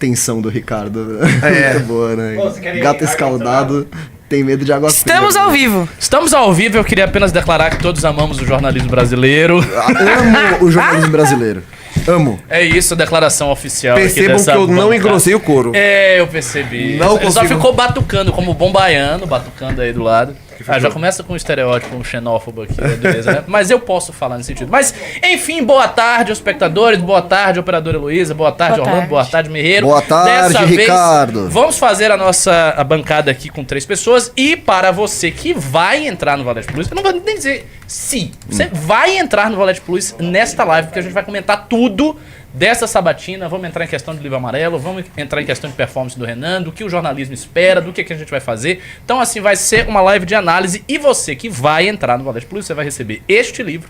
tensão do Ricardo. Muito boa, né? Gato escaldado tem medo de água fria. Estamos ao vivo. Estamos ao vivo, eu queria apenas declarar que todos amamos o jornalismo brasileiro. Amo o jornalismo brasileiro. Amo. É isso, a declaração oficial. Percebam que eu não engrossei o couro. É, eu percebi. Não Ele só consigo. ficou batucando, como bom baiano, batucando aí do lado. Já começa com um estereótipo xenófobo aqui, beleza, né? Mas eu posso falar nesse sentido. Mas, enfim, boa tarde, aos espectadores, boa tarde, operadora Heloísa, boa tarde, Boa Orlando, tarde. boa tarde, Merreiro. Boa tarde, Dessa Ricardo. Vez, vamos fazer a bancada aqui com 3 pessoas. E para você que vai entrar no Valete Plus, eu não vou nem dizer se, você vai entrar no Valete Plus nesta live, porque a gente vai comentar tudo dessa sabatina. Vamos entrar em questão de livro amarelo, vamos entrar em questão de performance do Renan, do que o jornalismo espera, do que a gente vai fazer. Então, assim, vai ser uma live de análise. E você que vai entrar no Valete Plus, você vai receber este livro,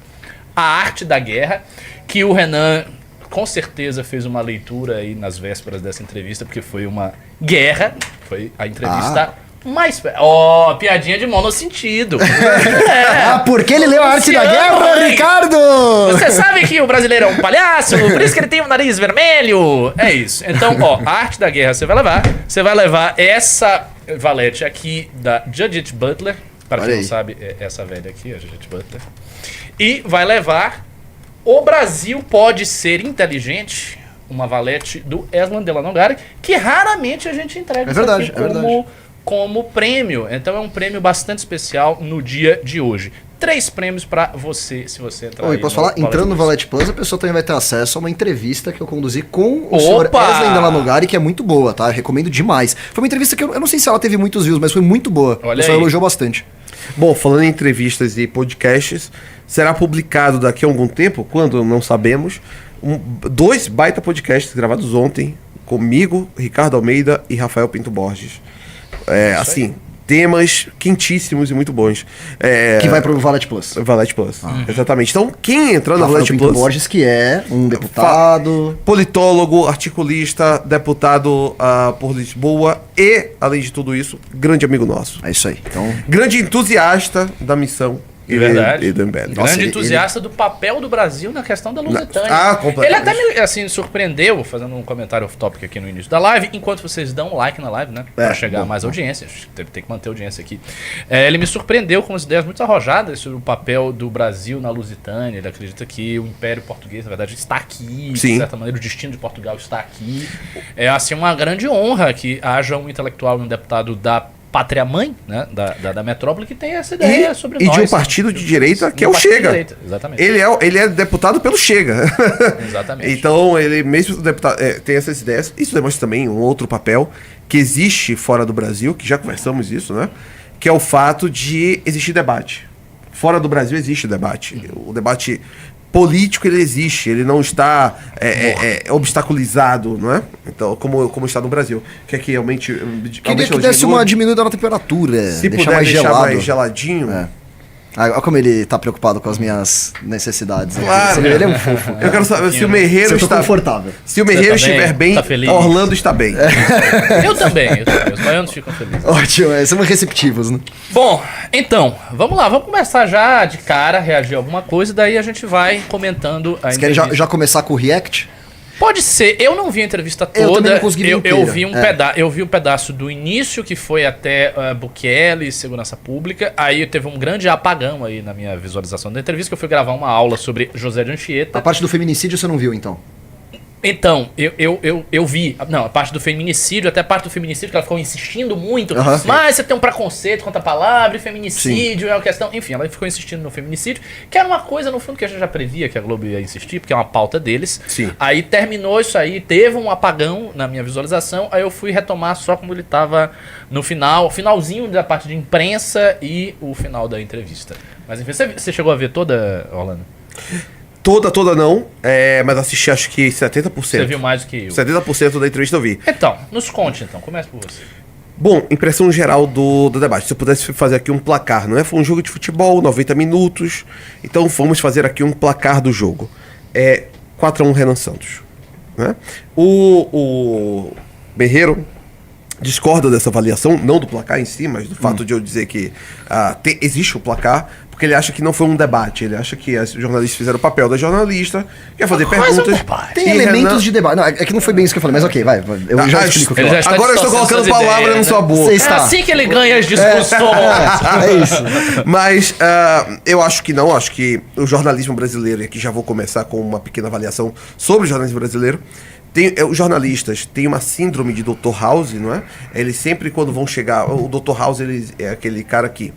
A Arte da Guerra, que o Renan com certeza fez uma leitura aí nas vésperas dessa entrevista, porque foi uma guerra, foi a entrevista mais... piadinha de monossentido. Porque ele leu a arte da guerra, Luciano, Ricardo! Você sabe que o brasileiro é um palhaço, por isso que ele tem o nariz vermelho. É isso. Então, a arte da guerra você vai levar. Você vai levar essa valete aqui da Judith Butler. Para quem não sabe, é essa velha aqui, a Judith Butler. E vai levar O Brasil Pode Ser Inteligente, uma valete do Eslan Delanogari, que raramente a gente entrega. É verdade, isso aqui é verdade. como prêmio. Então é um prêmio bastante especial no dia de hoje. 3 prêmios pra você, se você entrar aí. Posso falar? Entrando no Valete Plus, a pessoa também vai ter acesso a uma entrevista que eu conduzi com o senhor Eslan Delanogari, que é muito boa, tá? Eu recomendo demais. Foi uma entrevista que eu não sei se ela teve muitos views, mas foi muito boa. Olha o pessoal aí. elogiou bastante. Bom, falando em entrevistas e podcasts, será publicado daqui a algum tempo, quando não sabemos, 2 baita podcasts gravados ontem, comigo, Ricardo Almeida e Rafael Pinto Borges. Assim, temas quentíssimos e muito bons. Que vai pro Valete Plus. Valete Plus, exatamente. Então, quem entrar na Rafael Valete Pinto Plus... Borges, que é um deputado... Politólogo, articulista, deputado por Lisboa e, além de tudo isso, grande amigo nosso. É isso aí. Então, Grande entusiasta da missão É verdade. e do MBL. Nossa, Grande entusiasta do papel do Brasil na questão da Lusitânia. Completamente. Ele até me assim, surpreendeu, fazendo um comentário off-topic aqui no início da live, enquanto vocês dão um like na live, né? Pra chegar a mais audiência. Tem que manter a audiência aqui. Ele me surpreendeu com as ideias muito arrojadas sobre o papel do Brasil na Lusitânia. Ele acredita que o Império Português, na verdade, está aqui. Sim. De certa maneira, o destino de Portugal está aqui. É assim uma grande honra que haja um intelectual e um deputado da pátria-mãe, né, da metrópole, que tem essa ideia sobre nós. E de um partido de direita que é o partido de Chega. direita, exatamente. Ele é deputado pelo Chega. Exatamente. Então, ele mesmo deputado, tem essas ideias. Isso demonstra também um outro papel que existe fora do Brasil, que já conversamos isso, né? Que é o fato de existir debate. Fora do Brasil existe debate. O debate político, ele existe, ele não está obstaculizado, não é? Então, como está no Brasil. Que aqui realmente... queria que desse uma diminuída na temperatura. Se deixar puder mais deixar gelado. mais geladinho... Olha como ele tá preocupado com as minhas necessidades. Claro. Ele é um fofo. Eu quero saber se o Merreiro Eu tô está... confortável. Se o Merreiro tá estiver bem? bem, Tá feliz? Orlando está bem. Eu também. Os baianos ficam felizes. Ótimo, somos receptivos, né? Bom, então, vamos lá. Vamos começar já de cara, reagir a alguma coisa, daí a gente vai comentando a Vocês querem entrevista. já começar com o React? Pode ser. Eu não vi a entrevista toda. Eu também não consegui ver eu inteira. vi eu vi um pedaço do início, que foi até Bukele e Segurança Pública. Aí teve um grande apagão aí na minha visualização da entrevista, que eu fui gravar uma aula sobre José de Anchieta. A parte do feminicídio você não viu, então? Então, eu vi, não, a parte do feminicídio, até a parte do feminicídio, que ela ficou insistindo muito, mas você tem um preconceito contra a palavra, e feminicídio é uma questão, enfim, ela ficou insistindo no feminicídio, que era uma coisa, no fundo, que a gente já previa que a Globo ia insistir, porque é uma pauta deles. Sim. Aí terminou isso aí, teve um apagão na minha visualização, aí eu fui retomar só quando ele tava no finalzinho da parte de imprensa e o final da entrevista. Mas enfim, você chegou a ver toda, Orlando? Toda não, mas assisti acho que 70%. Você viu mais do que eu. 70% da entrevista eu vi. Então, nos conte então, começa por você. Bom, impressão geral do debate. Se eu pudesse fazer aqui um placar, não é? Foi um jogo de futebol, 90 minutos. Então vamos fazer aqui um placar do jogo. 4-1 Renan Santos. Né? O Merreiro discorda dessa avaliação, não do placar em si, mas do fato de eu dizer que existe o placar, Porque ele acha que não foi um debate. Ele acha que os jornalistas fizeram o papel da jornalista, quer fazer perguntas. Tem elementos de debate. Não, é que não foi bem isso que eu falei, mas ok, vai. Eu já explico o que eu já Agora eu estou colocando palavras na sua boca. Você É está. assim que ele ganha as discussões. É isso. Mas eu acho que não, acho que o jornalismo brasileiro, e aqui já vou começar com uma pequena avaliação sobre o jornalismo brasileiro. Os jornalistas têm uma síndrome de Dr. House, não é? Eles sempre, quando vão chegar... O Dr. House, ele é aquele cara que,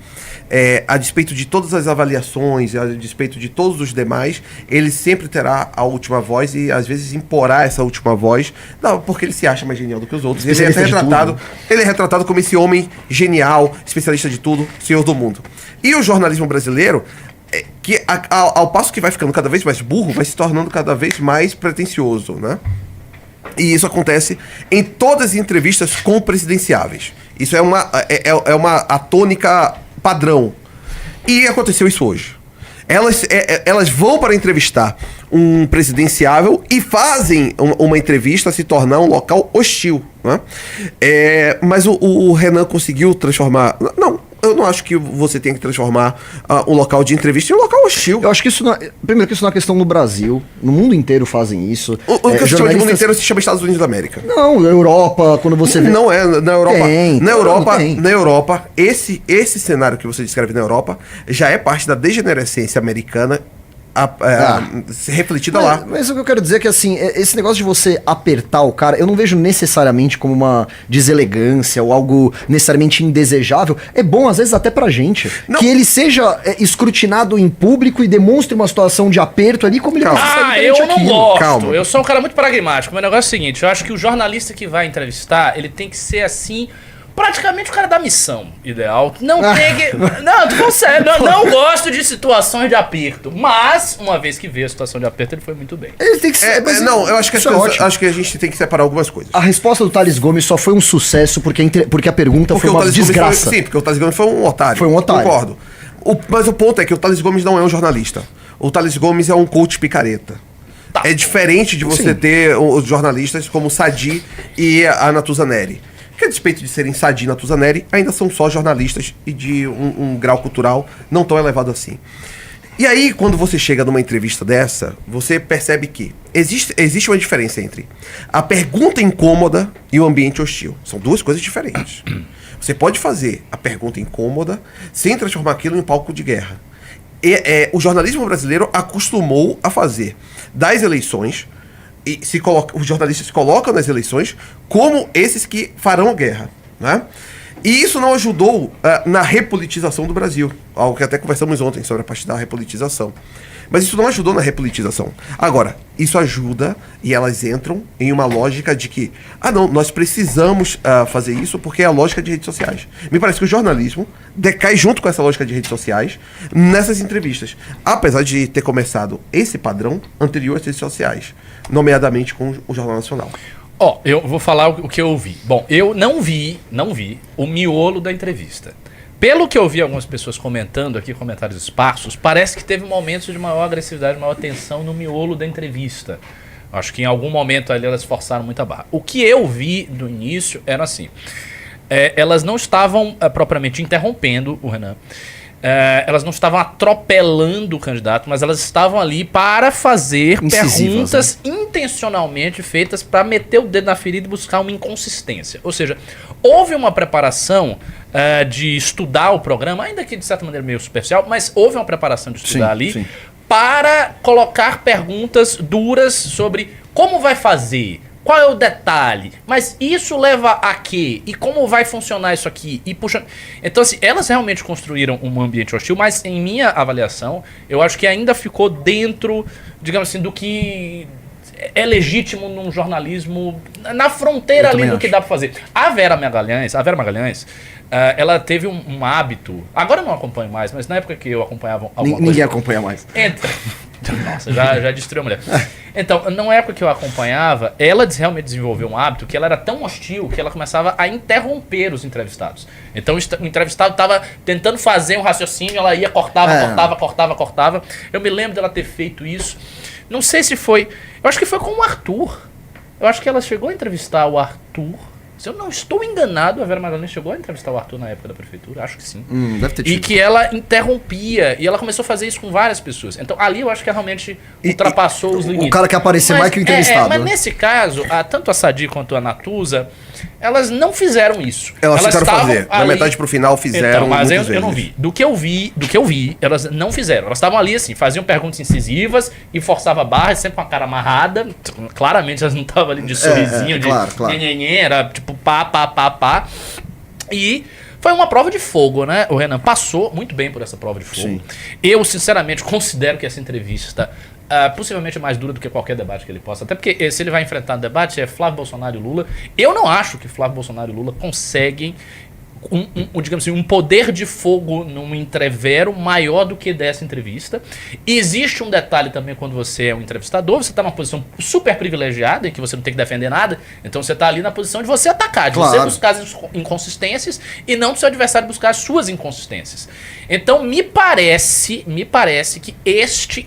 a despeito de todas as avaliações, a despeito de todos os demais, ele sempre terá a última voz e, às vezes, imporá essa última voz, não, porque ele se acha mais genial do que os outros. Ele é retratado como esse homem genial, especialista de tudo, senhor do mundo. E o jornalismo brasileiro... que ao passo que vai ficando cada vez mais burro, vai se tornando cada vez mais pretensioso, né? E isso acontece em todas as entrevistas com presidenciáveis. Isso é uma tônica padrão. E aconteceu isso hoje. Elas vão para entrevistar um presidenciável e fazem uma entrevista se tornar um local hostil, né? Mas o Renan conseguiu transformar... Não, eu não acho que você tenha que transformar um local de entrevista em um local hostil. Eu acho que isso não é, primeiro que isso não é questão no Brasil. No mundo inteiro fazem isso. O que se chama de mundo inteiro se chama Estados Unidos da América. Não, Europa, quando você vê... Não é, na Europa. Tem, Na Europa, esse cenário que você descreve na Europa já é parte da degenerescência americana refletida lá. Mas o que eu quero dizer é que, assim, esse negócio de você apertar o cara, eu não vejo necessariamente como uma deselegância ou algo necessariamente indesejável. É bom, às vezes, até pra gente. Não. Que ele seja escrutinado em público e demonstre uma situação de aperto ali, como ele eu não gosto. Calma. Eu sou um cara muito pragmático. Meu negócio é o seguinte, eu acho que o jornalista que vai entrevistar, ele tem que ser assim... Praticamente o cara da missão ideal. Não tem que... Não, tô sério. Não gosto de situações de aperto. Mas, uma vez que veio a situação de aperto, ele foi muito bem. Ele tem que ser... eu acho que a gente tem que separar algumas coisas. A resposta do Thales Gomes só foi um sucesso porque a pergunta foi uma desgraça. Sim, porque o Thales Gomes foi um otário. Foi um otário. Concordo. Mas o ponto é que o Thales Gomes não é um jornalista. O Thales Gomes é um coach picareta. Tá. É diferente de você ter os jornalistas como o Sadi e a Natuza Neri. Que a despeito de serem Sadi e Natuza Neri, ainda são só jornalistas e de um grau cultural não tão elevado assim. E aí, quando você chega numa entrevista dessa, você percebe que existe uma diferença entre a pergunta incômoda e o ambiente hostil. São duas coisas diferentes. Você pode fazer a pergunta incômoda sem transformar aquilo em palco de guerra. O jornalismo brasileiro acostumou a fazer das eleições... E os jornalistas se colocam nas eleições como esses que farão a guerra, né? E isso não ajudou na repolitização do Brasil, algo que até conversamos ontem sobre a parte da repolitização. Mas isso não ajudou na repolitização. Agora, isso ajuda e elas entram em uma lógica de que, não, nós precisamos fazer isso porque é a lógica de redes sociais. Me parece que o jornalismo decai junto com essa lógica de redes sociais nessas entrevistas. Apesar de ter começado esse padrão anterior às redes sociais, nomeadamente com o Jornal Nacional. Eu vou falar o que eu vi. Bom, eu não vi o miolo da entrevista. Pelo que eu vi algumas pessoas comentando aqui, comentários esparsos, parece que teve momentos de maior agressividade, maior tensão no miolo da entrevista. Acho que em algum momento ali elas forçaram muita barra. O que eu vi do início era assim, elas não estavam propriamente interrompendo o Renan, elas não estavam atropelando o candidato, mas elas estavam ali para fazer perguntas, né, intencionalmente feitas para meter o dedo na ferida e buscar uma inconsistência. Ou seja, houve uma preparação de estudar o programa, ainda que de certa maneira meio superficial, mas houve uma preparação de estudar ali para colocar perguntas duras sobre como vai fazer, qual é o detalhe, mas isso leva a quê? E como vai funcionar isso aqui? E puxa... Então, assim, elas realmente construíram um ambiente hostil, mas em minha avaliação, eu acho que ainda ficou dentro, digamos assim, do que é legítimo num jornalismo, na fronteira ali do que dá pra fazer. A Vera Magalhães, ela teve um hábito, agora eu não acompanho mais, mas na época que eu acompanhava... Ninguém acompanha mais. Nossa, já destruiu a mulher. Então, na época que eu acompanhava, ela realmente desenvolveu um hábito que ela era tão hostil que ela começava a interromper os entrevistados. Então, o entrevistado estava tentando fazer um raciocínio, ela ia, cortava. Eu me lembro dela ter feito isso. Não sei se foi... Eu acho que foi com o Arthur. Eu acho que ela chegou a entrevistar o Arthur Se eu não estou enganado, a Vera Magalhães chegou a entrevistar o Arthur na época da prefeitura, acho que sim. Deve ter E tido. que ela interrompia, e ela começou a fazer isso com várias pessoas. Então ali eu acho que ela realmente ultrapassou os limites. O cara quer aparecer mais que o entrevistado. Mas né? nesse caso, tanto a Sadi quanto a Natuza, elas não fizeram isso. Elas tentaram estavam fazer. Da metade pro final fizeram. Então, mas eu muitas não vezes. vi. Do que eu vi, elas não fizeram. Elas estavam ali assim, faziam perguntas incisivas e forçava a barra, sempre com a cara amarrada. Claramente elas não estavam ali de sorrisinho, de claro. nhenhenhen, era tipo pá. E foi uma prova de fogo, né? O Renan passou muito bem por essa prova de fogo. Sim. Eu, sinceramente, considero que essa entrevista possivelmente é mais dura do que qualquer debate que ele possa. Até porque se ele vai enfrentar um debate, é Flávio Bolsonaro e Lula. Eu não acho que Flávio Bolsonaro e Lula conseguem digamos assim, um poder de fogo num entrevero maior do que dessa entrevista. E existe um detalhe também quando você é um entrevistador, você está numa posição super privilegiada, em que você não tem que defender nada, então você está ali na posição de você atacar, de você buscar as inconsistências e não do seu adversário buscar as suas inconsistências. Então me parece que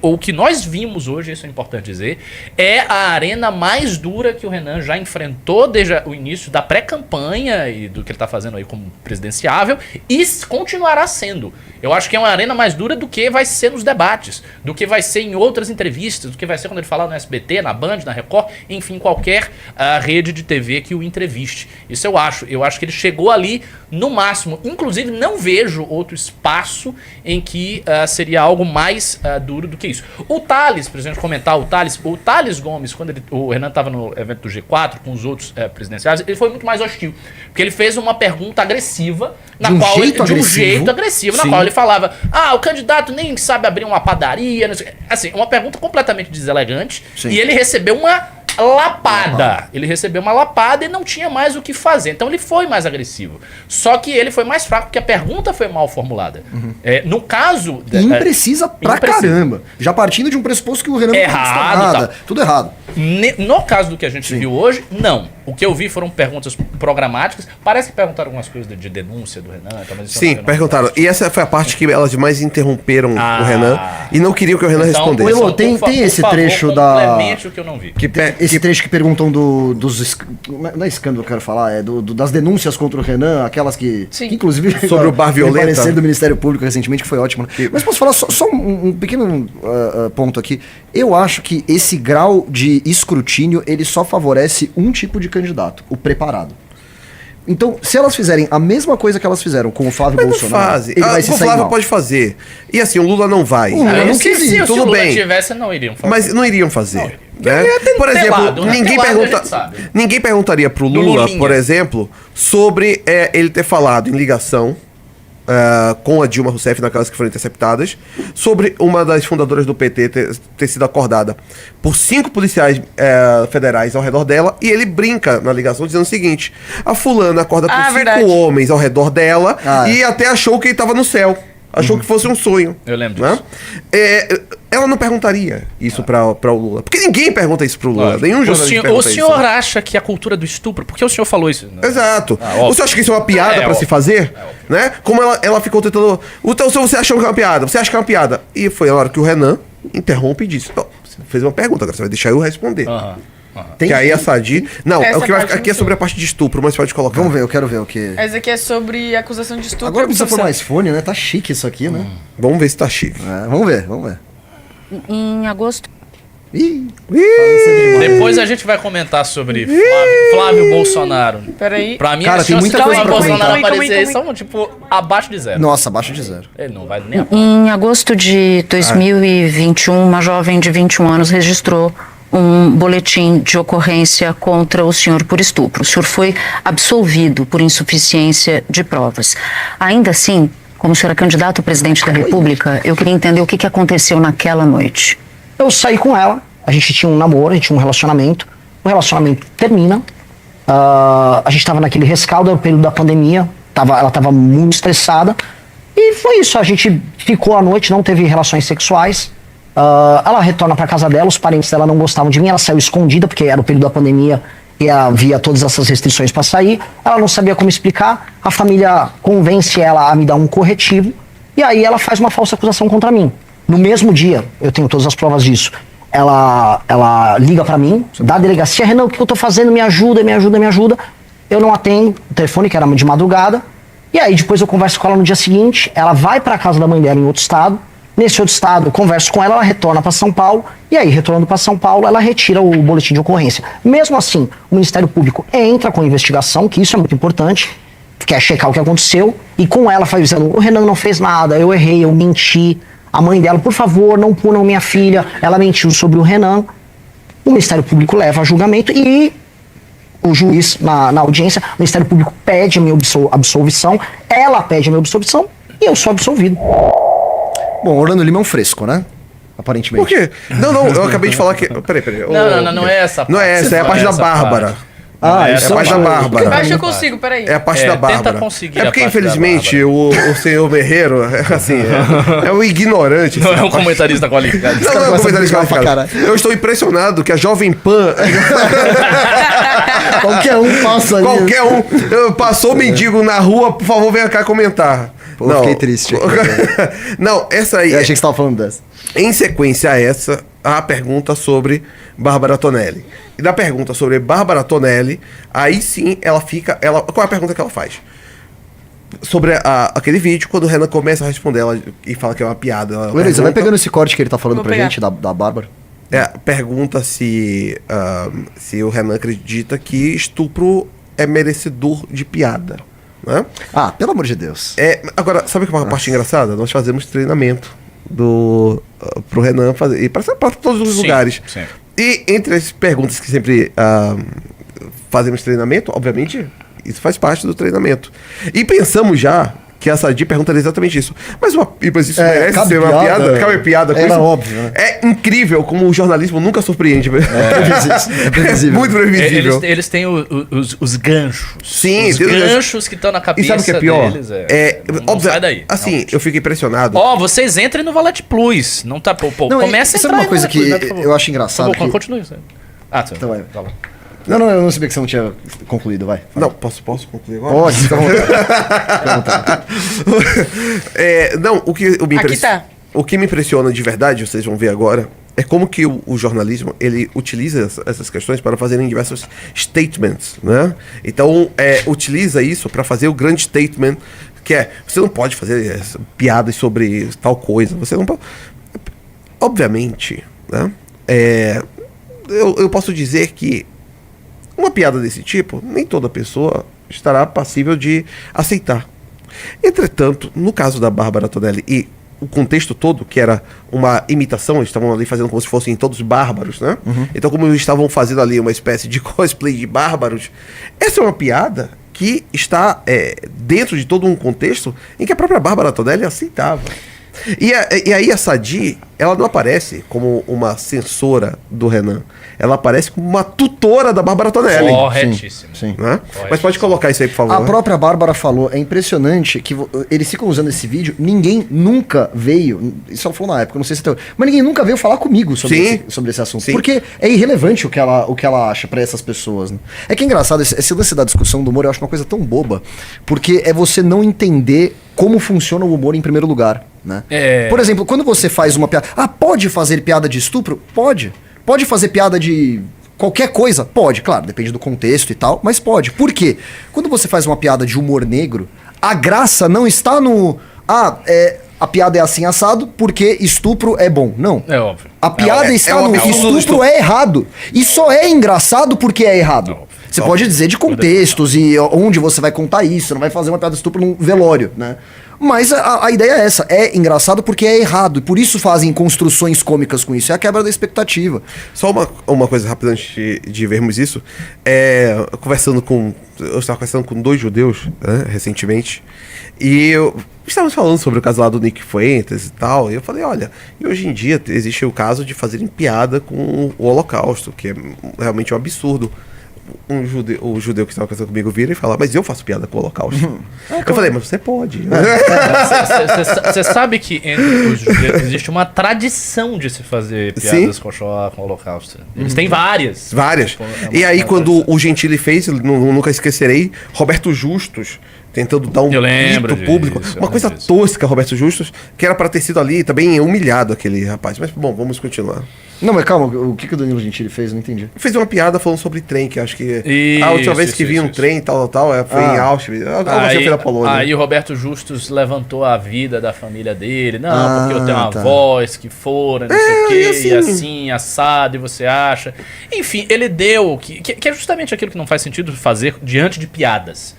ou que nós vimos hoje, isso é importante dizer, é a arena mais dura que o Renan já enfrentou desde o início da pré-campanha e do que ele está fazendo aí como presidenciável, e continuará sendo. Eu acho que é uma arena mais dura do que vai ser nos debates, do que vai ser em outras entrevistas, do que vai ser quando ele falar no SBT, na Band, na Record, enfim, qualquer rede de TV que o entreviste. Isso eu acho. Eu acho que ele chegou ali no máximo. Inclusive, não vejo outro espaço em que seria algo mais duro do que isso. O Thales, pra gente comentar, o Thales Gomes, quando o Renan estava no evento do G4 com os outros presidenciais, ele foi muito mais hostil. Porque ele fez uma pergunta agressiva, na qual de um jeito agressivo, na qual ele falava, o candidato nem sabe abrir uma padaria, não sei, assim, uma pergunta completamente deselegante. Sim. E ele recebeu uma lapada. Ele recebeu uma lapada e não tinha mais o que fazer. Então ele foi mais agressivo. Só que ele foi mais fraco porque a pergunta foi mal formulada. No caso... Imprecisa pra caramba. Já partindo de um pressuposto que o Renan não nada. Tudo errado. No caso do que a gente viu hoje, não. O que eu vi foram perguntas programáticas. Parece que perguntaram algumas coisas de denúncia do Renan. Então, mas sim, perguntaram. E essa foi a parte que elas mais interromperam o Renan e não queriam que o Renan respondesse. Então, tem esse trecho da... o que eu não vi. Esse trecho que perguntam dos... Não é escândalo que eu quero falar, é das denúncias contra o Renan, aquelas que inclusive... Sobre o bar violeta. Parecer do Ministério Público recentemente, que foi ótimo. Né? Mas posso falar só um pequeno ponto aqui. Eu acho que esse grau de escrutínio, ele só favorece um tipo de candidato, o preparado. Então, se elas fizerem a mesma coisa que elas fizeram com o Flávio Bolsonaro, ele vai se sair mal. O Flávio pode fazer. E assim, o Lula não vai. O Lula não quis ir. Se o Lula tivesse, não iriam fazer. Mas não iriam fazer. Né? Por exemplo, ninguém perguntaria pro Lula, por exemplo, sobre ele ter falado em ligação com a Dilma Rousseff naquelas que foram interceptadas, sobre uma das fundadoras do PT ter sido acordada por 5 policiais federais ao redor dela, e ele brinca na ligação dizendo o seguinte: a fulana acorda com 5 homens ao redor dela e até achou que ele estava no céu. Achou que fosse um sonho. Eu lembro disso. Ela não perguntaria isso pra o Lula. Porque ninguém pergunta isso pro Lula. Nenhum jornalista pergunta isso. O senhor acha que a cultura do estupro... Porque o senhor falou isso. Né? Exato. O senhor acha que isso é uma piada pra se fazer? Né? Como ela ficou tentando... Então, se você achou que é uma piada, você acha que é uma piada. E foi a hora que o Renan interrompe e disse: você fez uma pergunta, agora você vai deixar eu responder. Que aí a Sadi... Não, o que vai aqui é sobre a parte de estupro, mas pode colocar. Vamos ver, eu quero ver o que... Essa aqui é sobre acusação de estupro. Agora precisa pôr mais fone, né? Tá chique isso aqui, né? Vamos ver se tá chique. Vamos ver. Em agosto... Depois a gente vai comentar sobre Flávio Bolsonaro. Peraí. Pra mim, cara, a tem chance muita de coisa Flávio pra Bolsonaro comentar. aparecer são, tipo, abaixo de 0. Nossa, abaixo de 0. Ele não vai nem Em agosto de 2021, uma jovem de 21 anos registrou um boletim de ocorrência contra o senhor por estupro. O senhor foi absolvido por insuficiência de provas. Ainda assim, como o senhor é candidato a presidente da República, eu queria entender o que aconteceu naquela noite. Eu saí com ela, a gente tinha um namoro, a gente tinha um relacionamento. O relacionamento termina, a gente estava naquele rescaldo, no período da pandemia, ela estava muito estressada. E foi isso, a gente ficou à noite, não teve relações sexuais. Ela retorna para casa dela, os parentes dela não gostavam de mim, ela saiu escondida, porque era o período da pandemia e havia todas essas restrições para sair. Ela não sabia como explicar, a família convence ela a me dar um corretivo, e aí ela faz uma falsa acusação contra mim. No mesmo dia, eu tenho todas as provas disso, ela liga para mim, da delegacia: Renan, o que eu tô fazendo? Me ajuda. eu não atendo o telefone, que era de madrugada, e aí depois eu converso com ela no dia seguinte, ela vai pra casa da mãe dela em outro estado, nesse outro estado eu converso com ela, ela retorna pra São Paulo, e aí retornando pra São Paulo, ela retira o boletim de ocorrência. Mesmo assim, o Ministério Público entra com a investigação, que isso é muito importante, quer checar o que aconteceu, e com ela faz dizendo, o Renan não fez nada, eu errei, eu menti, a mãe dela, por favor, não punam minha filha, ela mentiu sobre o Renan. O Ministério Público leva a julgamento e o juiz, na audiência, o Ministério Público pede a minha absolvição, ela pede a minha absolvição e eu sou absolvido. Bom, Orlando Lima é um fresco, né? Aparentemente. Por quê? Não, eu acabei de falar que... Peraí. Não é essa parte. Não é essa, é a parte da Bárbara. Ah, É a isso parte da Bárbara. Eu acho que eu consigo, peraí. É a parte da Bárbara. Tenta conseguir É a porque, parte da infelizmente, o senhor Merreiro, assim, é um ignorante. Não assim, é um comentarista qualificado. Não é um comentarista brigar pra qualificado. Eu estou impressionado que a Jovem Pan... Qualquer um passa ali. Qualquer um. Passou o mendigo na rua, por favor, venha cá comentar. Pô, fiquei triste. Não, essa aí... Eu achei que você tava falando dessa. Em sequência a essa, a pergunta sobre Bárbara Tonelli. E da pergunta sobre Bárbara Tonelli, aí sim ela fica... qual é a pergunta que ela faz? Sobre aquele vídeo, quando o Renan começa a responder ela e fala que é uma piada. Você vai pegando esse corte que ele tá falando Vou pra pegar. gente, da Bárbara. Pergunta se o Renan acredita que estupro é merecedor de piada. Né? Ah, pelo amor de Deus. Agora, sabe que é uma parte engraçada? Nós fazemos treinamento pro Renan fazer, e para todos os lugares. Sim. E entre as perguntas que sempre fazemos treinamento, obviamente, isso faz parte do treinamento. E pensamos já que a Sadia perguntaria exatamente isso. Mas isso merece cabe ser uma piada? Cabe piada com Era isso? óbvio, né? É incrível como o jornalismo nunca surpreende. É previsível. Muito previsível. Eles têm os ganchos. Sim, os tem os ganchos que estão na E cabeça sabe o que é pior? deles. Não Não sai daí. Assim, eu fico impressionado. Ó, vocês entrem no Valete Plus. Não tá. Não, Começa a sabe entrar uma no coisa Valete que Plus, né, por favor. eu acho engraçado? Por favor, Que... continue. Tá. Então vai. Tá bom. Não, eu não sabia que você não tinha concluído, vai. Não, posso concluir agora? Pode, fica à vontade. Não, o que me Aqui tá. O que me impressiona de verdade, vocês vão ver agora, é como que o jornalismo, ele utiliza essas questões para fazerem diversos statements, né? Então, utiliza isso para fazer o grande statement, que você não pode fazer piadas sobre tal coisa, você não pode... Obviamente, né? Eu posso dizer que uma piada desse tipo, nem toda pessoa estará passível de aceitar. Entretanto, no caso da Bárbara Tonelli e o contexto todo, que era uma imitação, eles estavam ali fazendo como se fossem todos bárbaros, né? Então, como eles estavam fazendo ali uma espécie de cosplay de bárbaros, essa é uma piada que está dentro de todo um contexto em que a própria Bárbara Tonelli aceitava. E aí a Sadi, ela não aparece como uma censora do Renan. Ela aparece como uma tutora da Bárbara Tonelli. Corretíssimo. Sim. Né? Mas pode colocar isso aí, por favor. A própria Bárbara falou, é impressionante que eles ficam usando esse vídeo, ninguém nunca veio, isso ela falou na época, não sei se até, mas ninguém nunca veio falar comigo sobre esse assunto. Sim. Porque é irrelevante o que ela acha pra essas pessoas. Né? É que é engraçado, esse lance da discussão do humor eu acho uma coisa tão boba, porque é você não entender como funciona o humor em primeiro lugar. Né? Por exemplo, quando você faz uma piada, pode fazer piada de estupro? Pode. Pode fazer piada de qualquer coisa? Pode, claro, depende do contexto e tal, mas pode. Por quê? Quando você faz uma piada de humor negro, a graça não está no... a piada é assim assado porque estupro é bom. Não. É óbvio. A piada está no estupro é errado. E só é engraçado porque é errado. Você pode dizer de contextos e onde você vai contar isso, não vai fazer uma piada de estupro num velório, né? Mas a ideia é essa, é engraçado porque é errado, e por isso fazem construções cômicas com isso, é a quebra da expectativa. Só uma coisa rápida antes de vermos isso, eu estava conversando com 2 judeus, né, recentemente, e estávamos falando sobre o caso lá do Nick Fuentes e tal, e eu falei, olha, e hoje em dia existe o caso de fazerem piada com o Holocausto, que é realmente um absurdo. O judeu que estava conversando comigo vira e fala, mas eu faço piada com o Holocausto. Eu falei, mas você pode. Você sabe que entre os judeus existe uma tradição de se fazer piadas com o Holocausto. Eles têm várias. E aí, quando o Gentili fez, nunca esquecerei, Roberto Justus tentando dar um grito público. Uma coisa tosca, Roberto Justus, que era para ter sido ali também humilhado aquele rapaz. Mas, bom, vamos continuar. Não, mas calma, o que o Danilo Gentili fez? Não entendi. Fez uma piada falando sobre trem, que acho que Isso, a última vez que isso, vi um isso. trem, tal, foi em Auschwitz. Algo assim foi na Polônia. Aí o Roberto Justus levantou a vida da família dele. Não, porque eu tenho uma tá. voz que fora, não sei o quê, assim- e assim, assado, e você acha. Enfim, ele deu, que é justamente aquilo que não faz sentido fazer diante de piadas.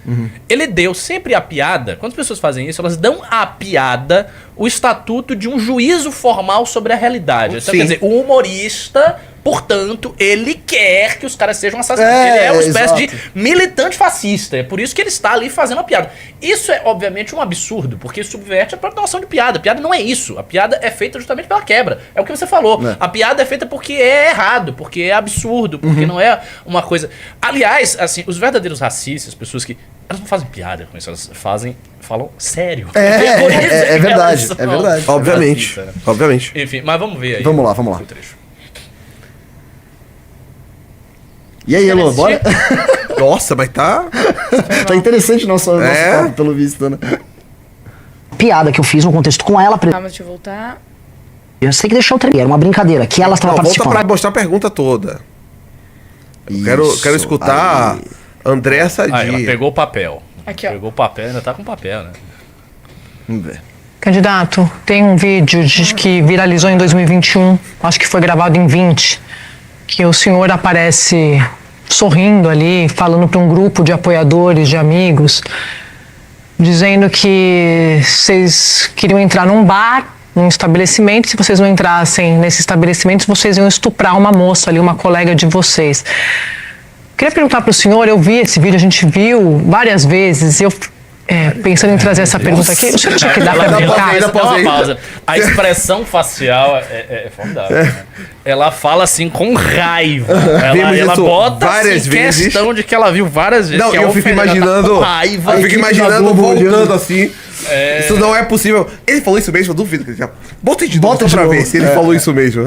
Ele deu sempre a piada, quando as pessoas fazem isso, elas dão à piada o estatuto de um juízo formal sobre a realidade. Então, Sim. quer dizer, o humorista, portanto, ele quer que os caras sejam assassinados. É, Ele é uma espécie exato. de militante fascista. É por isso que ele está ali fazendo a piada. Isso é, obviamente, um absurdo, porque subverte a própria noção de piada. A piada não é isso. A piada é feita justamente pela quebra. É o que você falou. É. A piada é feita porque é errado, porque é absurdo, porque não é uma coisa... Aliás, assim, os verdadeiros racistas, as pessoas que... Elas não fazem piada com isso, elas falam sério. Por isso É que verdade, elas é são verdade. Obviamente. racistas, né? Obviamente. Enfim, mas vamos ver aí. Vamos lá, vamos lá. o trecho. E aí, Elô, bora? Nossa, mas tá... Tá interessante nosso É? papo, pelo visto, né? Piada que eu fiz no contexto com ela, Calma, deixa eu voltar. você tem que deixar eu terminar. Era uma brincadeira que ela estava Não, volta participando. pra mostrar a pergunta toda. Quero Isso, escutar aí. André Sadia. Aí, ela pegou o papel. Aqui, ó. Pegou o papel, ainda tá com papel, né? Vamos ver. Candidato, tem um vídeo que viralizou em 2021, acho que foi gravado em 20, que o senhor aparece sorrindo ali, falando para um grupo de apoiadores, de amigos, dizendo que vocês queriam entrar num bar, num estabelecimento, se vocês não entrassem nesse estabelecimento, vocês iam estuprar uma moça ali, uma colega de vocês. Queria perguntar para o senhor, eu vi esse vídeo, a gente viu várias vezes, eu pensando em trazer essa pergunta aqui, o senhor acha que dá para Ela brincar? dá pausa aí. uma pausa. A expressão facial é formidável. Né? Ela fala assim com raiva. Vimos Ela isso bota várias assim, vezes. questão de que ela viu várias vezes. Não, que é eu fico ofendida, ela tá imaginando. com raiva. Eu fico equipe da imaginando Globo voltando olhando. assim. Isso não é possível. Ele falou isso mesmo, eu duvido que ele já. Bota de novo Bota de pra novo. ver se ele falou isso mesmo.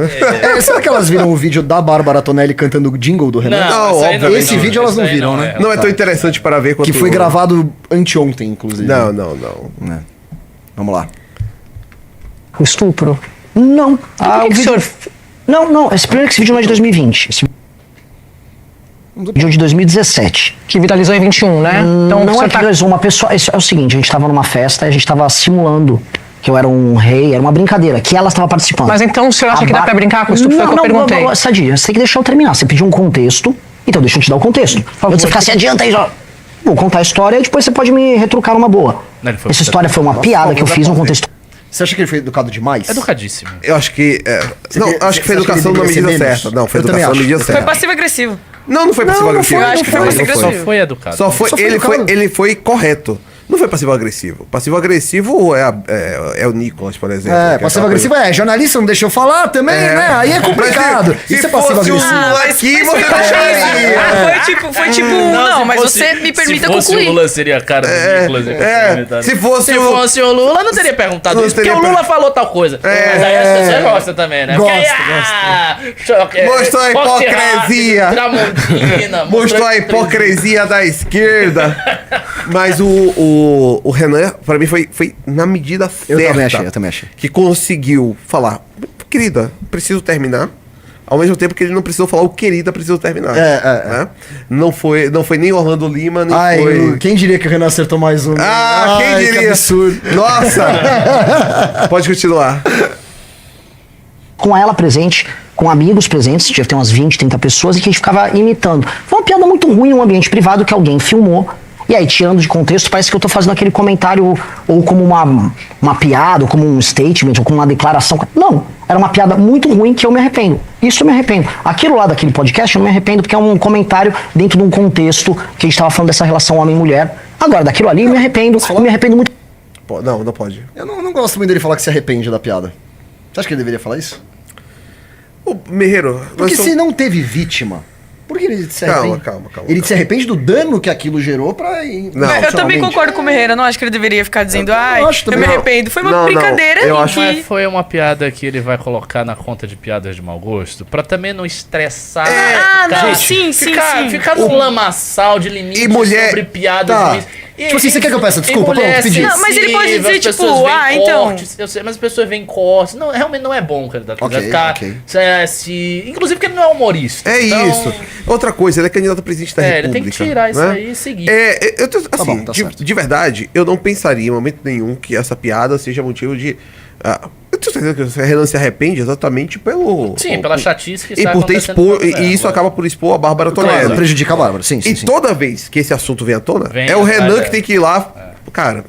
Será que elas viram o vídeo da Bárbara Tonelli cantando o jingle do Renan? Não, essa aí óbvio. Esse vídeo elas essa não aí viram, né? Não é tão interessante para ver quanto. Que foi gravado anteontem, inclusive. Não. Vamos lá. O estupro? Não. Ah, o o vídeo... senhor... Não. Primeiro que esse vídeo não é de 2020. Esse vídeo é de 2017. Que viralizou em 21, né? Então, o Não senhor é que viralizou uma pessoa. É o seguinte, a gente tava numa festa, a gente tava simulando que eu era um rei, era uma brincadeira, que ela estava participando. Mas então o senhor acha A que dá Bar- pra brincar com o estupro? Foi o que eu perguntei. Sadia, você tem que deixar eu terminar. Você pediu um contexto, então deixa eu te dar o contexto. favor. Antes você ficar se adianta aí, já. Vou contar a história e depois você pode me retrucar numa boa. Não, ele foi Essa muito história foi uma piada que eu fiz no contexto. Você acha que ele foi educado demais? Educadíssimo. Eu acho que. Não, quer- acho que foi você acha que educação ele na deveria medida ser menos? certa. Não, foi Eu também educação na acho. medida Foi certa. passivo-agressivo. Não foi passivo-agressivo. Eu acho que foi Não passivo-agressivo. Só foi educado. Só foi, Só foi ele, educado. ele foi correto. Não foi passivo-agressivo. Passivo-agressivo é o Nicolas, por exemplo. É, que é passivo-agressivo aquela jornalista não deixou falar também, né? Aí é complicado. Mas, se Isso é fosse passivo-agressivo. o Lula aqui, você foi deixaria. Foi tipo, não, se mas fosse- você me permita Se fosse concluir. o Lula, seria a cara do Nicolas. Se fosse Se fosse o Lula, não teria perguntado Não isso, porque teria o Lula falou tal coisa. Mas aí as pessoas gostam também, né? Porque aí, Mostrou a corte hipocrisia. rápido, Tramontina. Mostrou a hipocrisia da esquerda. Mas o Renan, pra mim, foi na medida certa. Eu também achei. Que conseguiu falar, querida, preciso terminar. Ao mesmo tempo que ele não precisou falar o querida, preciso terminar. Né? Não foi nem Orlando Lima, nem Ai, foi... quem diria que o Renan acertou mais um? quem diria? Que absurdo. Nossa! Pode continuar. Com ela presente, com amigos presentes, devia ter umas 20, 30 pessoas, e que a gente ficava imitando. Foi uma piada muito ruim em um ambiente privado que alguém filmou. E aí, tirando de contexto, parece que eu tô fazendo aquele comentário ou como uma piada, ou como um statement, ou como uma declaração. Não, era uma piada muito ruim que eu me arrependo. Isso eu me arrependo. Aquilo lá daquele podcast eu não me arrependo porque é um comentário dentro de um contexto que a gente tava falando dessa relação homem-mulher. Agora, daquilo ali eu me arrependo muito. Pô, não pode. Eu não gosto muito dele falar que se arrepende da piada. Você acha que ele deveria falar isso? Ô, Merreiro, Porque nós se somos- não teve vítima, por que ele se Calma, arrepende? calma. Ele se arrepende do dano que aquilo gerou pra... Não. Eu também concordo com o Merreira, não acho que ele deveria ficar dizendo, Eu acho eu também. me arrependo. Foi uma Não, brincadeira eu em acho- Mas que... foi uma piada que ele vai colocar na conta de piadas de mau gosto, pra também não estressar. Ah, não, sim. Ficar no lamaçal de limite E mulher- sobre piadas Tá. ruins. Tipo assim, você quer que eu peça desculpa? Mulher Pronto, pedi. Não, mas ele pode dizer, as pessoas tipo, veem então. cortes, eu sei, mas as pessoas veem cortes. Não, realmente não é bom, candidato. Ok, Vai ficar. ok. Inclusive porque ele não é humorista. É então, isso. Outra coisa, ele é candidato a presidente da ele República. tem que tirar isso né? aí e seguir. Eu tô, assim, bom, tá certo. de verdade, eu não pensaria em momento nenhum que essa piada seja motivo de. Eu tenho certeza que o Renan se arrepende exatamente pelo. Sim, pela chatice que E está por ter acontecendo expor. com ela, E isso agora. acaba por expor a Bárbara Claro, Tonelli. prejudica a Bárbara, sim, sim, E sim. toda vez que esse assunto vem à tona, Vem, é o Renan é. que tem que ir lá. Cara,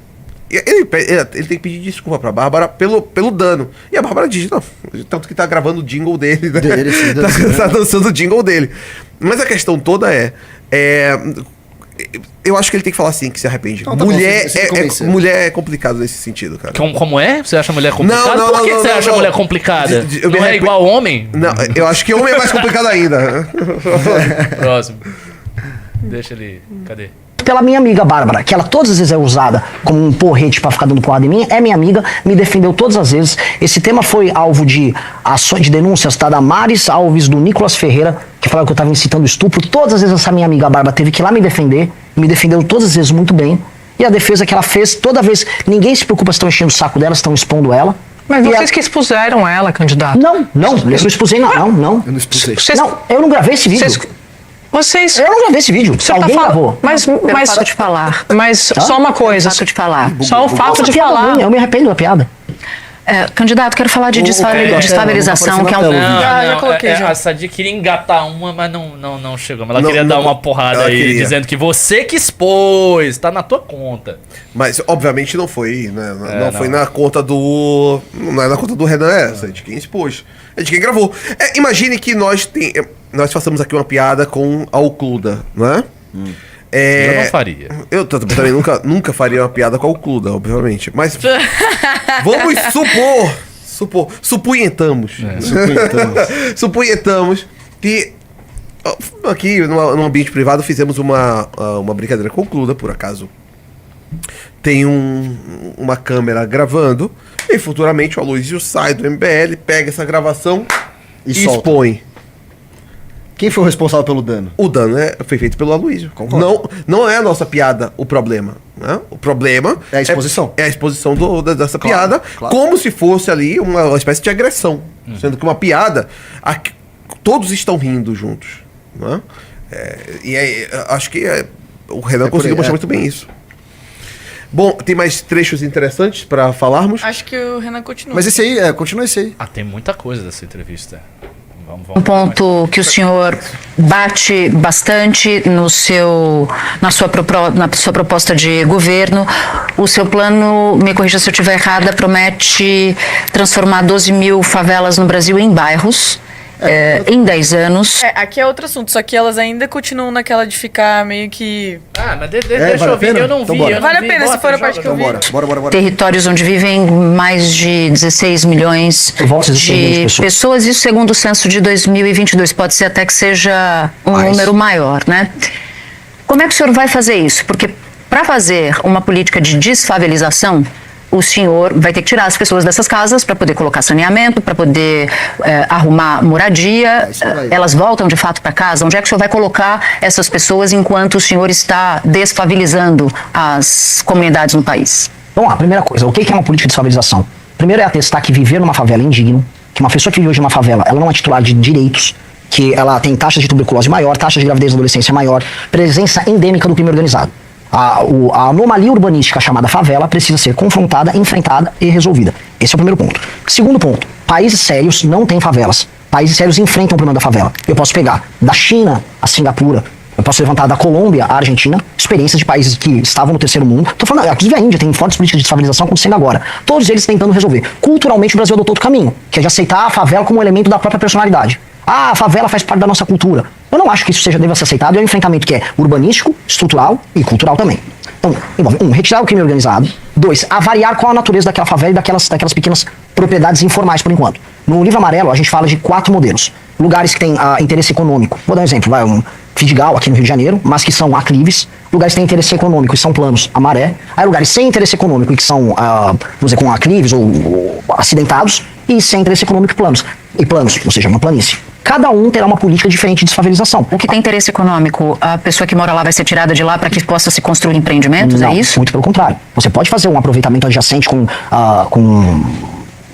ele tem que pedir desculpa pra Bárbara pelo dano. E a Bárbara diz, não, tanto que tá gravando o jingle dele, né? Dele, sim, tá dançando o jingle dele. Mas a questão toda eu acho que ele tem que falar assim, que se arrepende. Não, tá bom, mulher, você me convenceu. mulher é complicado nesse sentido, cara. Como é? Você acha a mulher complicada? Não, Por que não, você não, acha não. a mulher complicada? Eu me Não é arrepe- igual homem? Não, eu acho que homem é mais complicado ainda. Próximo. Deixa ele. Cadê? Pela minha amiga Bárbara, que ela todas as vezes é usada como um porrete pra ficar dando porrada em mim, é minha amiga, me defendeu todas as vezes. Esse tema foi alvo de ações de denúncias, tá? Da Maris Alves, do Nicolas Ferreira, que falava que eu tava incitando estupro. Todas as vezes essa minha amiga Bárbara teve que ir lá me defendeu todas as vezes muito bem. E a defesa que ela fez, toda vez, ninguém se preocupa se estão enchendo o saco dela, se estão expondo ela. Mas E vocês que expuseram ela, candidato. Não, eu não expusei, não. Eu não expulsei. Vocês, Não, eu não gravei esse vídeo. vocês Eu não gravei esse vídeo. você Alguém tá falando, gravou. mas Eu paro de falar. só uma coisa. Paro de falar. Só o fato de piada falar. ruim, eu me arrependo da piada. Candidato, quero falar de desfavelização, não que é aparece um... na tela. Já coloquei, já. A Sadia queria engatar uma, mas não chegou. Mas ela Não, queria dar não, uma porrada ela aí, queria. dizendo que você que expôs, tá na tua conta. Mas, obviamente, não foi, né? Não foi não. na conta do. Não é na conta do Renan essa, é de quem expôs. É de quem gravou. Imagine que nós façamos aqui uma piada com a Ocluda, não é? Eu não faria. Eu também nunca faria uma piada com a Ocluda, obviamente. Mas vamos suponhamos que aqui no ambiente privado fizemos uma brincadeira com a Ocluda, por acaso. Tem uma câmera gravando e futuramente o Aloysio sai do MBL, pega essa gravação E e solta. expõe. Quem foi o responsável pelo dano? O dano foi feito pelo Aloysio. Concordo. Não é a nossa piada o problema. Né? O problema É a exposição. É a exposição dessa Claro, piada, claro. como se fosse ali uma espécie de agressão. Sendo que uma piada, todos estão rindo juntos. Né? Acho que o Renan por conseguiu aí, mostrar muito bem isso. Bom, tem mais trechos interessantes para falarmos? Acho que o Renan continua. Mas esse aí, continua esse aí. Tem muita coisa dessa entrevista. Vamos Um ponto que o senhor bate bastante na sua proposta de governo. O seu plano, me corrija se eu estiver errada, promete transformar 12 mil favelas no Brasil em bairros em 10 anos. Aqui é outro assunto, só que elas ainda continuam naquela de ficar meio que... mas deixa vale a eu ver, pena? eu não Então vi. bora. eu não Vale a vi. pena, se Bota, for a joga, parte que eu joga. vi. Bora. Territórios onde vivem mais de 16 milhões Por volta de 16 milhões de de pessoas, isso segundo o censo de 2022. Pode ser até que seja um número maior, né? Como é que o senhor vai fazer isso? Porque para fazer uma política de desfavelização, o senhor vai ter que tirar as pessoas dessas casas para poder colocar saneamento, para poder arrumar moradia. Isso vai. Elas voltam de fato para casa? Onde é que o senhor vai colocar essas pessoas enquanto o senhor está desfavelizando as comunidades no país? Vamos lá, primeira coisa, o que é uma política de desfavelização? Primeiro é atestar que viver numa favela é indigno, que uma pessoa que vive hoje numa favela, ela não é titular de direitos, que ela tem taxa de tuberculose maior, taxa de gravidez na adolescência maior, presença endêmica do crime organizado. A anomalia urbanística chamada favela precisa ser confrontada, enfrentada e resolvida. Esse é o primeiro ponto. Segundo ponto, países sérios não têm favelas. Países sérios enfrentam o problema da favela. Eu posso pegar da China a Singapura, eu posso levantar da Colômbia à Argentina, experiências de países que estavam no terceiro mundo. Tô falando, inclusive a Índia tem fortes políticas de desfavelização acontecendo agora. Todos eles tentando resolver. Culturalmente o Brasil adotou outro caminho, que é de aceitar a favela como um elemento da própria personalidade. A favela faz parte da nossa cultura. Eu não acho que isso deva ser aceitado. É um enfrentamento que é urbanístico, estrutural e cultural também. Então, envolve, retirar o crime organizado. 2, avaliar qual a natureza daquela favela e daquelas pequenas propriedades informais por enquanto. No livro amarelo, a gente fala de 4 modelos. Lugares que têm interesse econômico. Vou dar um exemplo. Um Vidigal, aqui no Rio de Janeiro, mas que são aclives. Lugares que têm interesse econômico e são planos, a maré. Aí lugares sem interesse econômico e que são, vamos dizer, com aclives ou acidentados. E sem interesse econômico e planos, ou seja, uma planície. Cada um terá uma política diferente de desfavelização. O que tem interesse econômico, a pessoa que mora lá vai ser tirada de lá para que possa se construir empreendimentos, Não, é isso? muito pelo contrário. Você pode fazer um aproveitamento adjacente com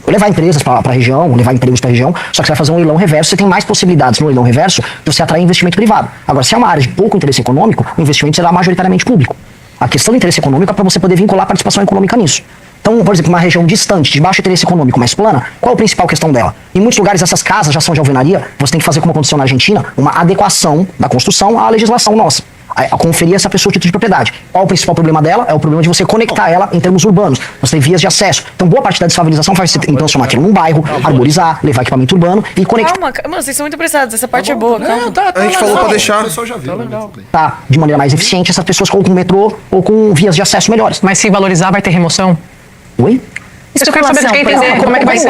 levar empresas para a região, levar empregos para a região, só que você vai fazer um leilão reverso, você tem mais possibilidades no leilão reverso de você atrair investimento privado. Agora, se é uma área de pouco interesse econômico, o investimento será majoritariamente público. A questão do interesse econômico é para você poder vincular a participação econômica nisso. Então, por exemplo, uma região distante, de baixo interesse econômico, mais plana, qual a principal questão dela? Em muitos lugares, essas casas já são de alvenaria, você tem que fazer, como aconteceu na Argentina, uma adequação da construção à legislação nossa. A conferir a essa pessoa o título de propriedade. Qual o principal problema dela? É o problema de você conectar ela em termos urbanos. Você tem vias de acesso. Então, boa parte da desfavelização faz você transformar aquilo num bairro, arborizar, levar equipamento urbano e conectar. Calma, mano, vocês são muito apressados. Essa parte é boa, calma. A gente falou pra deixar. O pessoal já viu. De maneira mais eficiente essas pessoas ou com metrô ou com vias de acesso melhores. Mas se valorizar, vai ter remoção? Oi? Isso que eu quero saber, a gente quer entender como é que vai ser.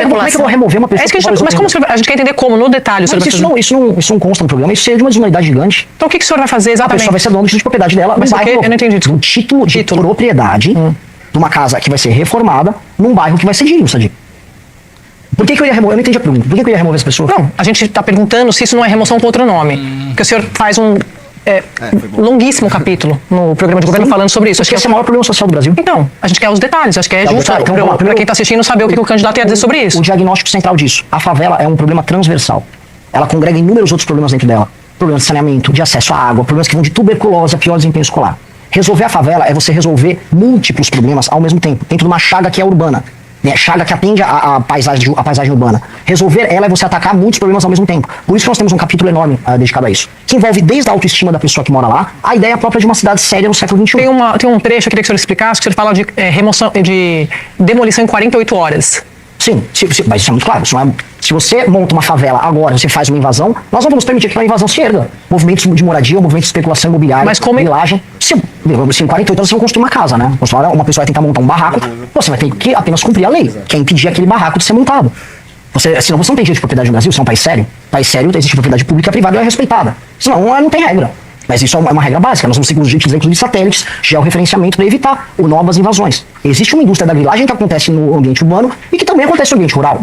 Como é que eu vou remover uma pessoa? É isso que mas como a gente quer entender como, no detalhe, sobre isso não consta no programa, isso seria de uma desigualdade gigante. Então o que o senhor vai fazer A exatamente? pessoa vai ser dona do título de propriedade dela. Mas o quê? Eu não entendi. Um título de propriedade de uma casa que vai ser reformada num bairro que vai ser digno, Sadi. Por que eu ia remover? Eu não entendi a pergunta. Por que eu ia remover essa pessoa? Não, a gente está perguntando se isso não é remoção com outro nome. Porque o senhor faz um longuíssimo capítulo no programa de governo falando sobre isso. Acho que esse é o maior problema social do Brasil. Então, a gente quer os detalhes, acho que é justo Então, para quem está assistindo saber o que o candidato ia dizer sobre isso. O diagnóstico central disso. A favela é um problema transversal. Ela congrega inúmeros outros problemas dentro dela. Problemas de saneamento, de acesso à água, problemas que vão de tuberculose a pior desempenho escolar. Resolver a favela é você resolver múltiplos problemas ao mesmo tempo, dentro de uma chaga que é urbana. Chaga que atende a paisagem urbana. Resolver ela é você atacar muitos problemas ao mesmo tempo. Por isso que nós temos um capítulo enorme dedicado a isso. Que envolve desde a autoestima da pessoa que mora lá, a ideia própria de uma cidade séria no século XXI. Tem um trecho, eu queria que o senhor explicasse, que o senhor fala de remoção, de demolição em 48 horas. Sim, mas isso é muito claro. Isso não é, se você monta uma favela agora, você faz uma invasão, nós não vamos permitir que a invasão se erga. Movimentos de moradia, movimentos de especulação imobiliária, mas como grilagem. Se em 48 horas você vai construir uma casa, né? Uma pessoa vai tentar montar um barraco, você vai ter que apenas cumprir a lei, que é impedir aquele barraco de ser montado. Senão você não tem direito de propriedade no Brasil, você é um país sério. País sério, existe propriedade pública e privada e é respeitada. Senão não tem regra. Mas isso é uma regra básica. Nós vamos seguir os exemplos de satélites, georreferenciamento para evitar novas invasões. Existe uma indústria da grilagem que acontece no ambiente urbano e que também acontece no ambiente rural.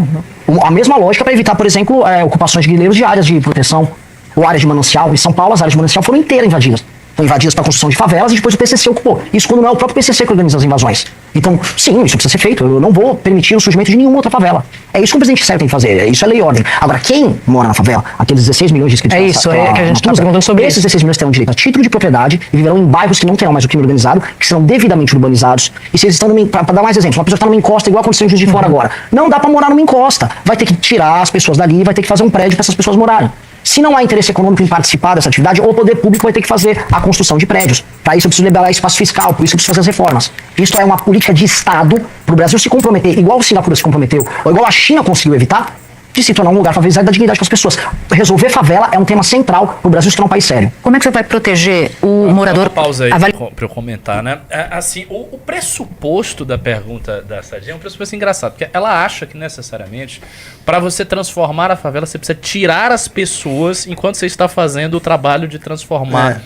A mesma lógica para evitar, por exemplo, ocupações de grileiros de áreas de proteção ou áreas de manancial. Em São Paulo, as áreas de manancial foram inteiras invadidas. Foram invadidas para a construção de favelas e depois o PCC ocupou. Isso quando não é o próprio PCC que organiza as invasões. Então, sim, isso precisa ser feito. Eu não vou permitir o surgimento de nenhuma outra favela. É isso que o presidente Sérgio tem que fazer. Isso é lei e ordem. Agora, quem mora na favela, aqueles 16 milhões de inscritos... É isso, que a gente está perguntando sobre esses 16 milhões terão direito a título de propriedade e viverão em bairros que não terão mais o crime organizado, que serão devidamente urbanizados. E se eles estão para dar mais exemplos, uma pessoa está numa encosta, igual aconteceu em Juiz de Fora agora. Não dá para morar numa encosta. Vai ter que tirar as pessoas dali e vai ter que fazer um prédio para essas pessoas morarem. Se não há interesse econômico em participar dessa atividade, o poder público vai ter que fazer a construção de prédios. Para isso eu preciso liberar espaço fiscal, por isso eu preciso fazer as reformas. Isso é uma política de Estado para o Brasil se comprometer, igual o Singapura se comprometeu, ou igual a China conseguiu evitar, de se tornar um lugar favorizado da dignidade para as pessoas. Resolver favela é um tema central para o Brasil se tornar um país sério. Como é que você vai proteger o morador? Pausa aí para eu comentar, né? Assim, o pressuposto da pergunta da Sadi é um pressuposto engraçado, porque ela acha que necessariamente para você transformar a favela você precisa tirar as pessoas enquanto você está fazendo o trabalho de transformar.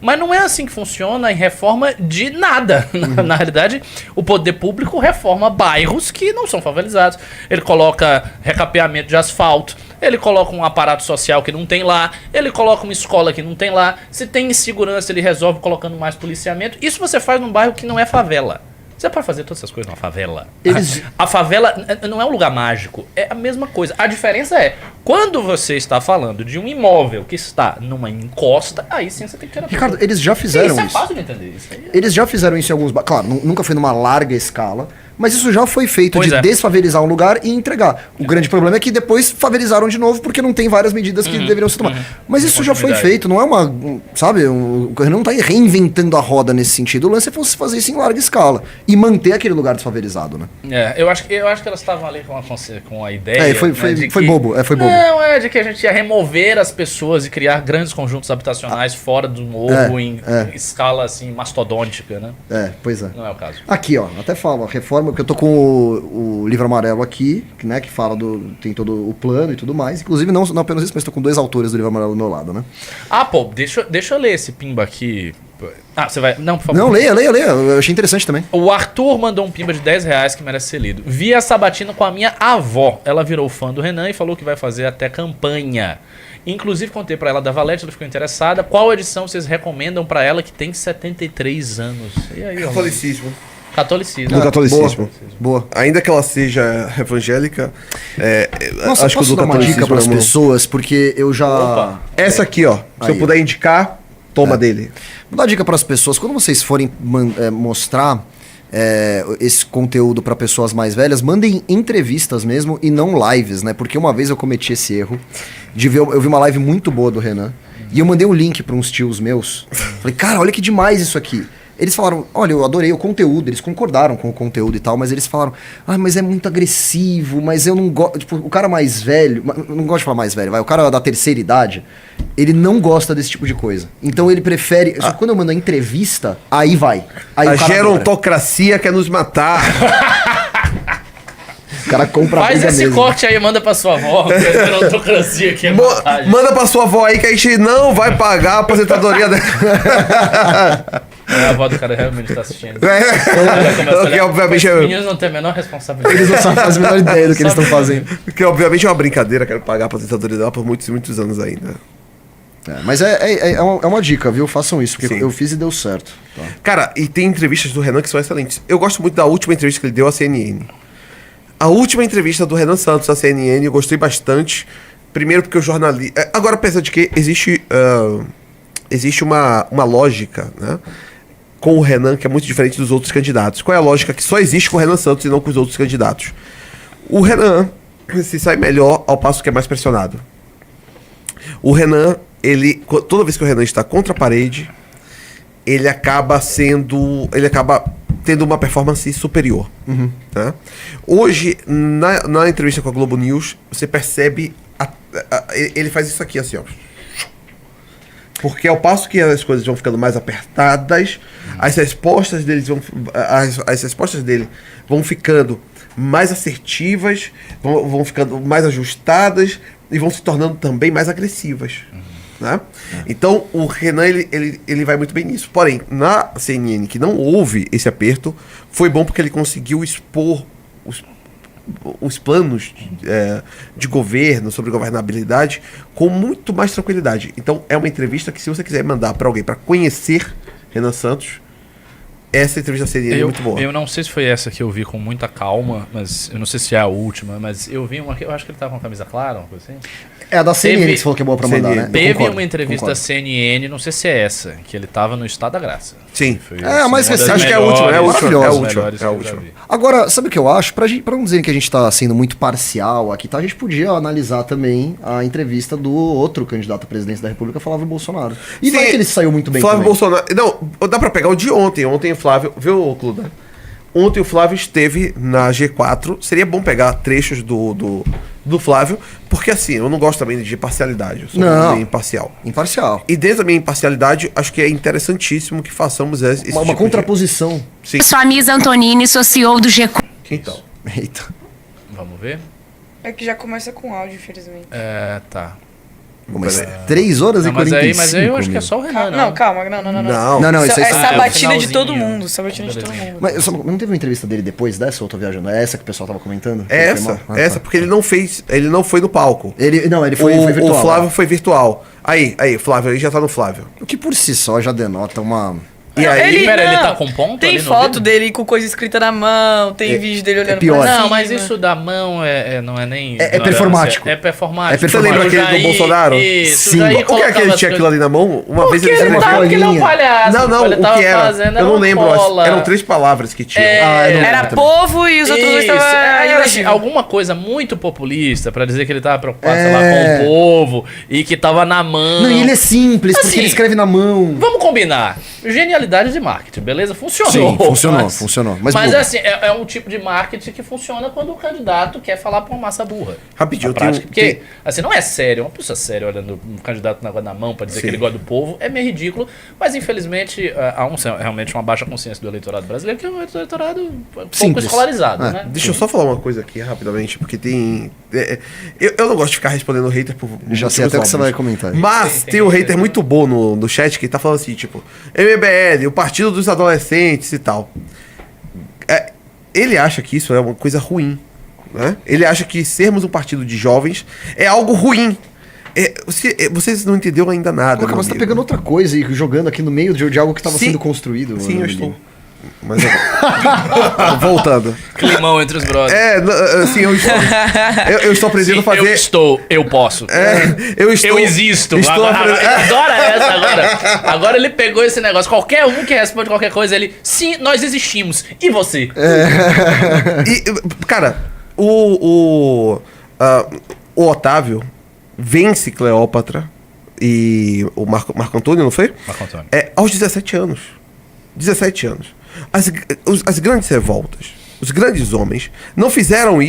Mas não é assim que funciona em reforma de nada. Na realidade, o poder público reforma bairros que não são favelizados. Ele coloca recapeamento de asfalto, ele coloca um aparato social que não tem lá, ele coloca uma escola que não tem lá. Se tem insegurança, ele resolve colocando mais policiamento. Isso você faz num bairro que não é favela. Você pode fazer todas essas coisas numa favela. A favela não é um lugar mágico, é a mesma coisa. A diferença é, quando você está falando de um imóvel que está numa encosta, aí sim você tem que tirar. Ricardo, eles já fizeram isso. Isso é fácil de entender. Isso aí Eles já fizeram isso em alguns... Claro, nunca foi numa larga escala, mas isso já foi feito desfavelizar um lugar e entregar. O grande problema é que depois favelizaram de novo porque não tem várias medidas que deveriam ser tomadas. Mas isso já foi feito, não é uma... Sabe, o governo não está reinventando a roda nesse sentido. O lance é você fazer isso em larga escala e manter aquele lugar desfavelizado, né? Eu acho que elas estavam ali com a ideia... Foi bobo. Não, de que a gente ia remover as pessoas e criar grandes conjuntos habitacionais fora do morro em escala, assim, mastodôntica, né? Pois é. Não é o caso. Aqui, ó, até fala, reforma, porque eu tô com o livro amarelo aqui, né, que fala tem todo o plano e tudo mais. Inclusive, não apenas isso, mas tô com 2 autores do livro amarelo do meu lado, né? Deixa eu ler esse pimba aqui Ah, você vai... Não, por favor. Não, leia. Eu achei interessante também. O Arthur mandou um pimba de R$10 que merece ser lido. Vi a sabatina com a minha avó. Ela virou fã do Renan e falou que vai fazer até campanha. Inclusive, contei pra ela da Valete, ela ficou interessada. Qual edição vocês recomendam pra ela que tem 73 anos? E aí, Catolicismo. Catolicismo. Do catolicismo. Boa. Ainda que ela seja evangélica, Nossa, acho que o posso do dar uma dica catolicismo pras é uma- pessoas? Porque eu já... Opa. Essa aqui, ó. Se Aí, eu puder indicar, toma dele. Vou dar uma dica pras pessoas. Quando vocês forem mostrar esse conteúdo pra pessoas mais velhas, mandem entrevistas mesmo e não lives, né? Porque uma vez eu cometi esse erro de ver... Eu vi uma live muito boa do Renan e eu mandei um link pra uns tios meus. Falei, cara, olha que demais isso aqui. Eles falaram, olha, eu adorei o conteúdo, eles concordaram com o conteúdo e tal, mas eles falaram, mas é muito agressivo, mas eu não gosto, tipo, o cara mais velho, eu não gosto de falar mais velho, o cara da terceira idade, ele não gosta desse tipo de coisa. Então ele prefere, só que quando eu mando a entrevista, aí vai. Aí A o cara adora. gerontocracia quer nos matar. O cara compra a Faz briga esse mesmo. corte aí, manda pra sua avó. Que a gerontocracia aqui é vantagem. Manda pra sua avó aí que a gente não vai pagar a aposentadoria dela. A avó do cara realmente tá assistindo. Que obviamente Os é, meninos não têm a menor responsabilidade. Eles não fazem a menor ideia do que eles estão fazendo. que obviamente é uma brincadeira, quero pagar a aposentadoria dela por muitos e muitos anos ainda. Mas é uma dica, viu? Façam isso, porque Sim. eu fiz e deu certo. Tá. Cara, e tem entrevistas do Renan que são excelentes. Eu gosto muito da última entrevista que ele deu à CNN. A última entrevista do Renan Santos à CNN eu gostei bastante. Primeiro porque o jornalista... Agora, apesar de que existe uma lógica, né, com o Renan que é muito diferente dos outros candidatos. Qual é a lógica que só existe com o Renan Santos e não com os outros candidatos? O Renan se sai melhor ao passo que é mais pressionado. O Renan, toda vez que o Renan está contra a parede, ele acaba tendo uma performance superior. Tá? Hoje, na entrevista com a Globo News, você percebe ele faz isso aqui assim, ó. Porque ao passo que as coisas vão ficando mais apertadas, as respostas dele vão ficando mais assertivas, vão ficando mais ajustadas e vão se tornando também mais agressivas. Né? Então o Renan ele vai muito bem nisso. Porém, na CNN, que não houve esse aperto, foi bom porque ele conseguiu expor os planos de governo, sobre governabilidade, com muito mais tranquilidade. Então é uma entrevista que, se você quiser mandar para alguém para conhecer Renan Santos, essa entrevista seria muito boa. Eu não sei se foi essa que eu vi com muita calma, mas eu não sei se é a última, mas eu vi uma que eu acho que ele tava com a camisa clara, uma coisa assim. É a da CNN Teve- que você falou que é boa pra mandar, CNN. né? Eu Teve concordo, uma entrevista concordo. da CNN, não sei se é essa, que ele tava no Estado da Graça. Sim. Foi, É, a mais uma das recente. Acho que é a última, é a melhores, última, é a das última, melhores é a que eu já última. vi. Agora, sabe o que eu acho? Pra não dizer que a gente tá sendo muito parcial aqui, tá? A gente podia analisar também a entrevista do outro candidato à presidência da República, Flávio Bolsonaro. E Sim, vai que ele saiu muito bem Flávio também. Bolsonaro. Não, dá pra pegar o de ontem. Ontem o Flávio. Viu, Cluda? Ontem o Flávio esteve na G4. Seria bom pegar trechos do Flávio, porque assim, eu não gosto também de parcialidade. Eu sou Não. bem imparcial. Imparcial. E dentro da minha imparcialidade, acho que é interessantíssimo que façamos esse Uma tipo contraposição. de... Sim. Sou a Miss Antonini, sou CEO do G4. Então. Eita. Vamos ver? É que já começa com áudio, infelizmente. Tá. Mas 3 horas Não, e mas 45 aí eu acho que é meu. só o Renan, Não, calma, não. Não, isso aí... É sabatina o de todo finalzinho. mundo, sabatina de todo mundo. Mas não teve uma entrevista dele depois dessa ou eu tô viajando? É essa que o pessoal tava comentando? É essa, Tá. porque ele não foi no palco. Ele foi virtual. O Flávio foi virtual. Aí, Flávio, aí já tá no Flávio. O que por si só já denota uma... E aí, Pera, ele tá com ponto Tem ali no foto vídeo? dele com coisa escrita na mão, tem vídeo dele olhando pior. pra Não, cima. mas isso da mão não é nem... É ignorância, performático. É performático. É você lembra O aquele do Jair- Bolsonaro? Isso, Sim. o Jair o que é que ele colocava tinha as aquilo ali na mão? Uma vez Porque ele escreveu- tava, porque ele é um bolinha. palhaço. Não, ele o tava que era? fazendo Eu não uma lembro. cola. Eram 3 palavras que tinham. eu não lembro Era também. povo e os outros dois Isso, estavam... aí, Aí, assim, alguma coisa muito populista pra dizer que ele tava preocupado, sei lá, com o povo e que tava na mão. Não, e ele é simples, porque Assim, ele escreve na mão. Vamos combinar. Genialidade de marketing, beleza? Funcionou. Sim, funcionou. Mas Mas boa. assim, é um tipo de marketing que funciona quando o candidato quer falar pra uma massa burra. Rapidinho, Na prática. tem- Porque, assim, não é sério. Uma pessoa séria olhando um candidato na mão pra dizer Sim. que ele gosta do povo é meio ridículo. Mas, infelizmente, há realmente uma baixa consciência do eleitorado brasileiro, que é um eleitorado pouco Simples. escolarizado, É. né? Deixa eu só falar uma coisa aqui rapidamente, porque tem. Eu não gosto de ficar respondendo hater por. Já sei motivos até o que você vai óbvios. comentar. Mas tem um hater muito bom no chat que tá falando assim, tipo, MBL, o partido dos adolescentes e tal. Ele acha que isso é uma coisa ruim, né? Ele acha que sermos um partido de jovens é algo ruim. Vocês não entenderam ainda nada. Mas você tá pegando outra coisa e jogando aqui no meio de algo que estava sendo construído. Sim, eu estou. Mas voltando. Climão entre os brothers. Eu estou aprendendo a fazer. Eu posso. Eu existo. Estou Adora essa agora. Agora ele pegou esse negócio. Qualquer um que responde qualquer coisa, ele. Sim, nós existimos. E você? Cara, o Otávio vence Cleópatra e o Marco Antônio, não foi? Marco Antônio. Aos 17 anos. 17 anos. As grandes revoltas, os grandes homens não fizeram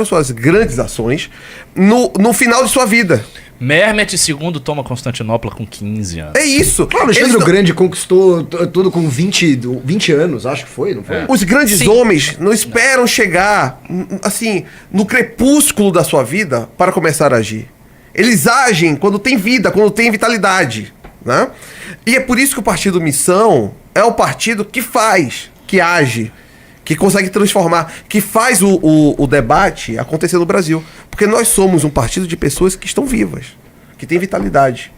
suas grandes ações no final de sua vida. Mehmet II toma Constantinopla com 15 anos. É isso. O Alexandre o Grande conquistou tudo com 20 anos, acho que foi, não foi? Os grandes homens não esperam chegar, assim, no crepúsculo da sua vida para começar a agir. Eles agem quando tem vida, quando tem vitalidade, né? E é por isso que o Partido Missão é o partido que faz, que age, que consegue transformar, que faz o debate acontecer no Brasil. Porque nós somos um partido de pessoas que estão vivas, que têm vitalidade.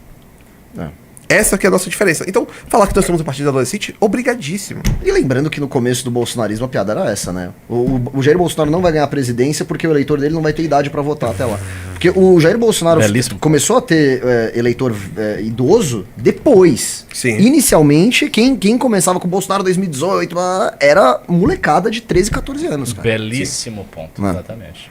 Essa que é a nossa diferença. Então, falar que nós somos um partido adolescente, obrigadíssimo. E lembrando que no começo do bolsonarismo a piada era essa, né? O Jair Bolsonaro não vai ganhar a presidência porque o eleitor dele não vai ter idade pra votar até lá. Porque o Jair Bolsonaro começou a ter eleitor idoso depois. Sim. Inicialmente, quem começava com o Bolsonaro em 2018 era molecada de 13, 14 anos, cara. Belíssimo ponto, exatamente.